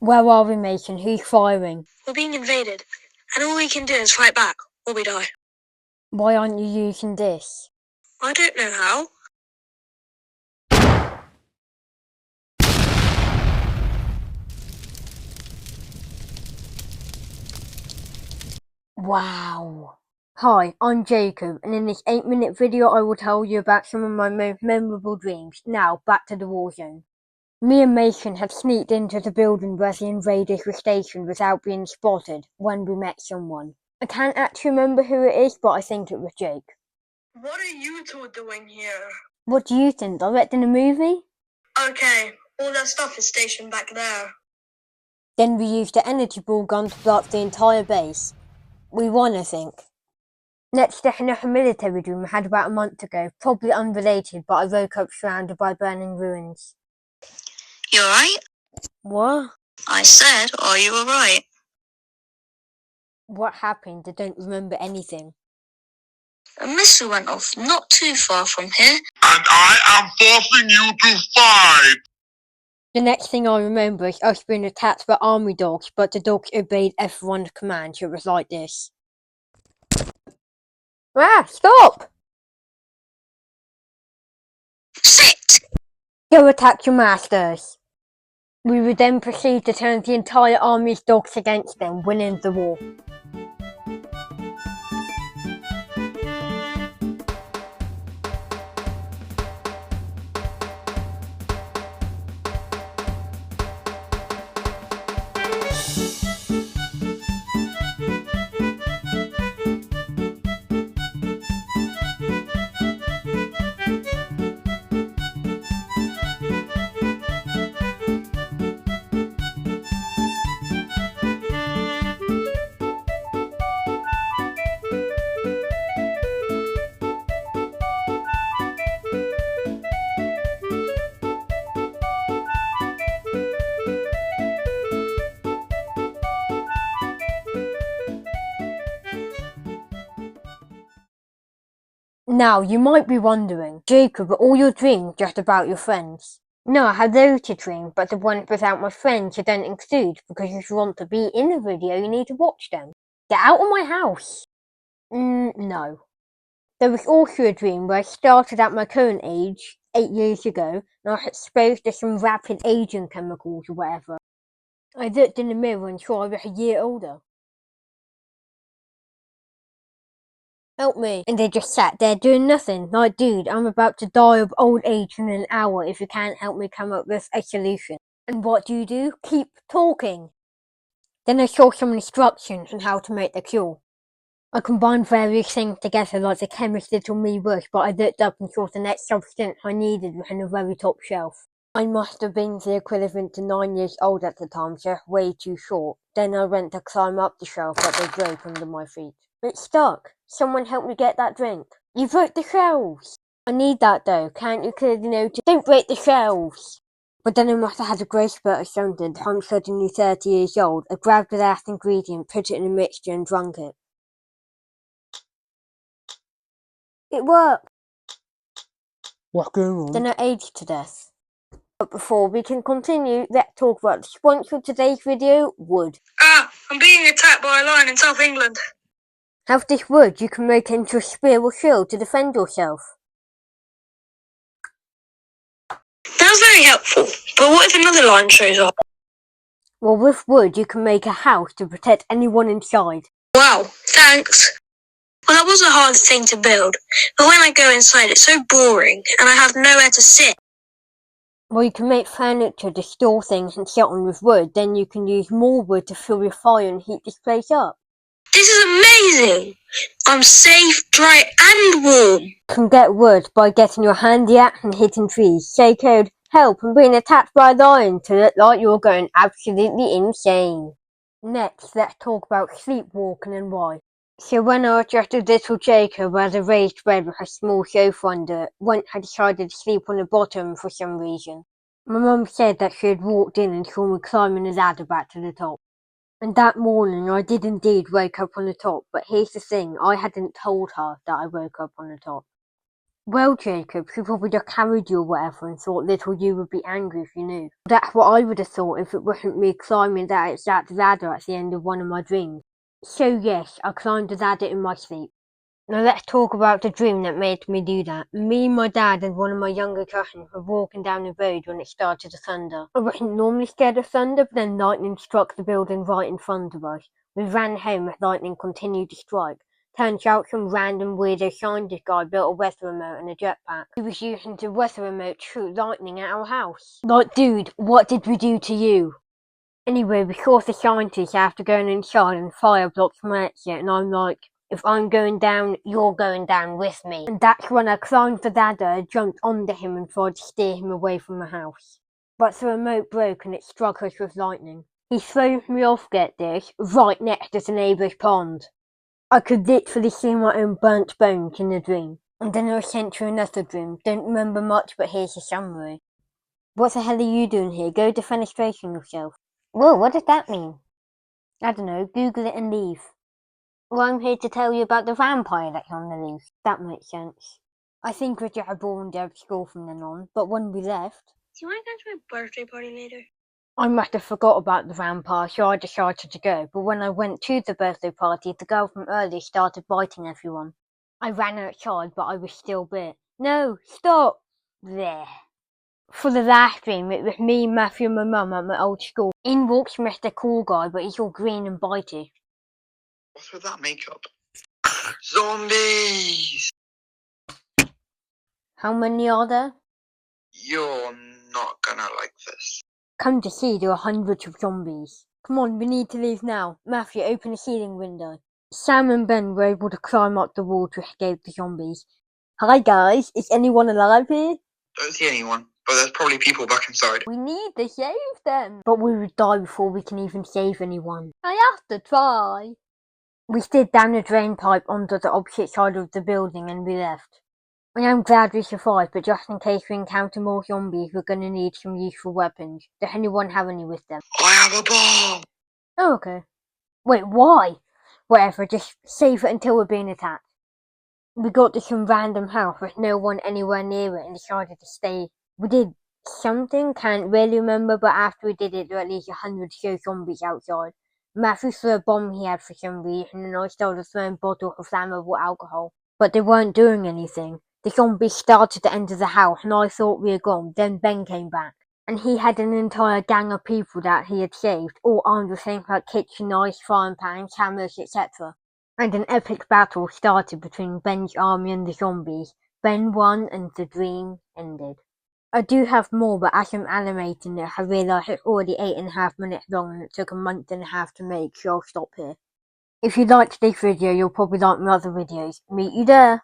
Where are we, Mason? Who's firing? We're being invaded, and all we can do is fight back, or we die. Why aren't you using this? I don't know how. Wow. Hi, I'm Jacob, and in this 8-minute video I will tell you about some of my most memorable dreams. Now, back to the war zone. Me and Mason had sneaked into the building where the invaders were stationed without being spotted when we met someone. I can't actually remember who it is, but I think it was Jake. What are you two doing here? What do you think? Directing a movie? Okay, all that stuff is stationed back there. Then we used the energy ball gun to blow up the entire base. We won, I think. Next, there's another military dream I had about a month ago, probably unrelated, but I woke up surrounded by burning ruins. You alright? What? I said, are you alright? What happened? I don't remember anything. A missile went off not too far from here. And I am forcing you to fight! The next thing I remember is us being attacked by army dogs, but the dogs obeyed everyone's command, so it was like this. Ah, stop! Sit! Go attack your masters! We would then proceed to turn the entire army's dogs against them, winning the war. Now, you might be wondering, Jacob, are all your dreams just about your friends? No, I have loads to dream, but the ones without my friends I don't include, because if you want to be in the video, you need to watch them. Get out of my house! No. There was also a dream where I started at my current age, 8 years ago, and I was exposed to some rapid aging chemicals or whatever. I looked in the mirror and saw I was a year older. Help me. And they just sat there doing nothing. Like, dude, I'm about to die of old age in an hour if you can't help me come up with a solution. And what do? Keep talking. Then I saw some instructions on how to make the cure. I combined various things together like the chemist little me wish, but I looked up and saw the next substance I needed was on the very top shelf. I must have been the equivalent to 9 years old at the time, so way too short. Then I went to climb up the shelf, but they broke under my feet. It's stuck. Someone help me get that drink. You broke the shelves. I need that though. Can't you clearly notice? Don't break the shelves. But then I must have had a grey spurt or something. I'm suddenly 30 years old. I grabbed the last ingredient, put it in a mixture and drank it. It worked. What's going on? Then I aged to death. But before we can continue, let's talk about the sponsor of today's video, wood. I'm being attacked by a lion in South England. Have this wood you can make into a spear or shield to defend yourself. That's very helpful, but what if another lion shows up? Well, with wood you can make a house to protect anyone inside. Wow, thanks. Well, that was a hard thing to build, but when I go inside it's so boring and I have nowhere to sit. Well, you can make furniture to store things and sit on with wood, then you can use more wood to fuel your fire and heat this place up. This is amazing! I'm safe, dry and warm. You can get wood by getting your handy axe and hitting trees. Say code HELP and being attacked by a lion to look like you're going absolutely insane. Next, let's talk about sleepwalking and why. So when I was just a little Jacob where the raised bed with a small sofa under it, once I decided to sleep on the bottom for some reason. My mum said that she had walked in and saw me climbing a ladder back to the top. And that morning I did indeed wake up on the top, but here's the thing, I hadn't told her that I woke up on the top. Well, Jacob, she probably just carried you or whatever and thought little you would be angry if you knew. That's what I would have thought if it wasn't me climbing that ladder at the end of one of my dreams. So yes, I climbed the ladder in my sleep. Now let's talk about the dream that made me do that. Me, my dad and one of my younger cousins were walking down the road when it started to thunder. I wasn't normally scared of thunder, but then lightning struck the building right in front of us. We ran home as lightning continued to strike. Turns out some random weirdo scientist guy built a weather remote and a jetpack. He was using the weather remote to shoot lightning at our house. Like, dude, what did we do to you? Anyway, we caught the scientist after going inside and fire blocked my exit, and I'm like, if I'm going down, you're going down with me. And that's when I climbed the ladder, jumped onto him and tried to steer him away from the house. But the remote broke and it struck us with lightning. He threw me off, get this, right next to the neighbour's pond. I could literally see my own burnt bones in the dream. And then I was sent to another dream. Don't remember much, but here's a summary. What the hell are you doing here? Go defenestration yourself. Whoa, what does that mean? I don't know, Google it and leave. Well, I'm here to tell you about the vampire that's on the loose. That makes sense. I think we just had boring day at school from then on, but when we left... Do you want to go to my birthday party later? I must have forgot about the vampire, so I decided to go, but when I went to the birthday party, the girl from earlier started biting everyone. I ran outside, but I was still bit. No, stop! There. For the last dream, it was me, Matthew and my mum at my old school. In walks Mr. Cool Guy, but he's all green and bitey. What's with that makeup? Zombies! How many are there? You're not gonna like this. Come to see, there are hundreds of zombies. Come on, we need to leave now. Matthew, open the ceiling window. Sam and Ben were able to climb up the wall to escape the zombies. Hi guys, is anyone alive here? Don't see anyone, but there's probably people back inside. We need to save them. But we would die before we can even save anyone. I have to try. We slid down the drain pipe onto the opposite side of the building and we left. I am glad we survived, but just in case we encounter more zombies, we're gonna need some useful weapons. Does anyone have any with them? I have a bomb! Oh, okay. Wait, why? Whatever, just save it until we're being attacked. We got to some random house with no one anywhere near it and decided to stay. We did something, can't really remember, but after we did it, there were at least 100 show zombies outside. Matthew threw a bomb he had for some reason, and I started throwing bottles of flammable alcohol. But they weren't doing anything. The zombies started to enter the house, and I thought we were gone. Then Ben came back. And he had an entire gang of people that he had saved, all armed with things like kitchen knives, frying pans, hammers, etc. And an epic battle started between Ben's army and the zombies. Ben won and the dream ended. I do have more, but as I'm animating it, I realise it's already 8.5 minutes long and it took a month and a half to make, so I'll stop here. If you liked this video, you'll probably like my other videos. Meet you there!